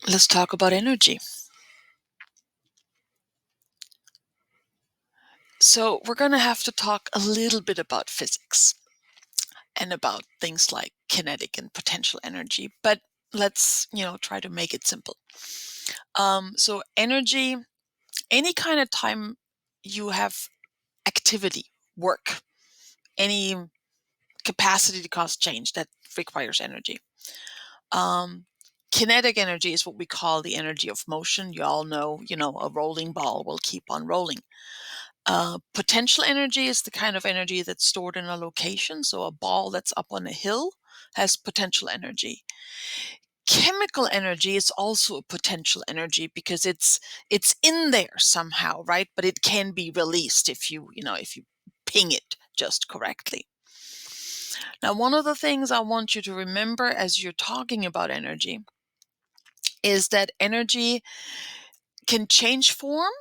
Let's talk about energy. So, we're going to have to talk a little bit about physics and about things like kinetic and potential energy, but let's try to make it simple. So, energy, any kind of time you have activity, work, any capacity to cause change that requires energy. Um, Kinetic energy is what we call the energy of motion. You all know, a rolling ball will keep on rolling. Potential energy is the kind of energy that's stored in a location. So a ball that's up on a hill has potential energy. Chemical energy is also a potential energy because it's in there somehow, right? But it can be released if you ping it just correctly. Now, one of the things I want you to remember as you're talking about energy is that energy can change form,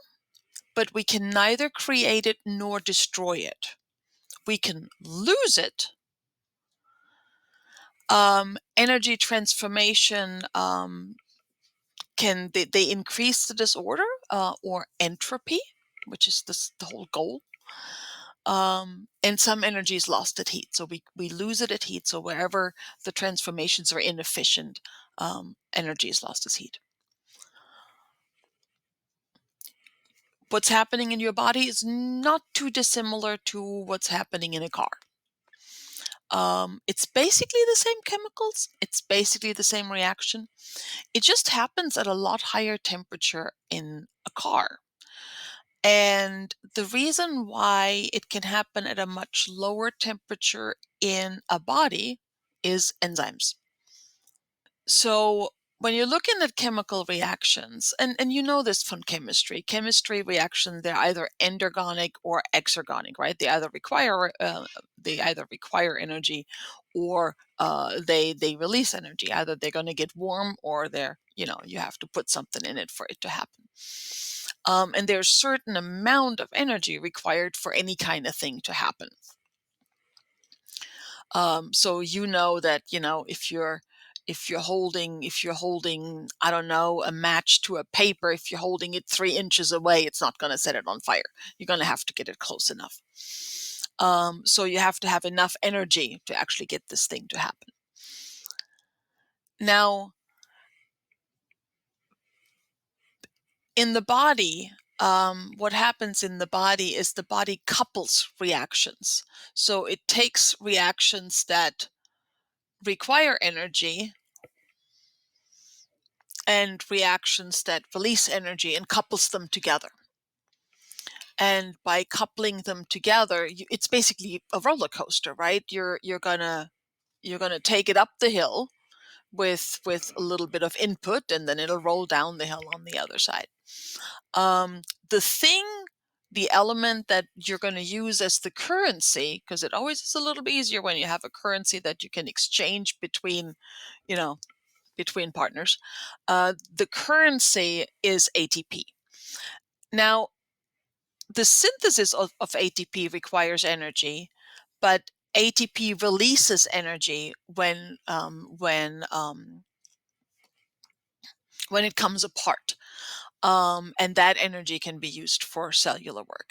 but we can neither create it nor destroy it. We can lose it. Energy transformation they increase the disorder or entropy, which is the whole goal. And some energy is lost at heat, so we lose it at heat. So wherever the transformations are inefficient, energy is lost as heat. What's happening in your body is not too dissimilar to what's happening in a car. It's basically the same chemicals. It's basically the same reaction. It just happens at a lot higher temperature in a car. And the reason why it can happen at a much lower temperature in a body is enzymes. So when you're looking at chemical reactions, and you know this from chemistry reactions, they're either endergonic or exergonic, right? They either require energy or they release energy. Either they're going to get warm or you have to put something in it for it to happen. And there's certain amount of energy required for any kind of thing to happen. So you know that if you're holding I don't know, a match to a paper, if you're holding it 3 inches away, it's not going to set it on fire. You're going to have to get it close enough. So you have to have enough energy to actually get this thing to happen. Now, in the body, what happens in the body is the body couples reactions. So it takes reactions that require energy and reactions that release energy and couples them together. And by coupling them together, it's basically a roller coaster, right? You're gonna take it up the hill with a little bit of input, and then it'll roll down the hill on the other side. The thing, the element that you're going to use as the currency, because it always is a little bit easier when you have a currency that you can exchange you know, between partners. The currency is ATP. Now, the synthesis of ATP requires energy, but ATP releases energy when it comes apart. And that energy can be used for cellular work.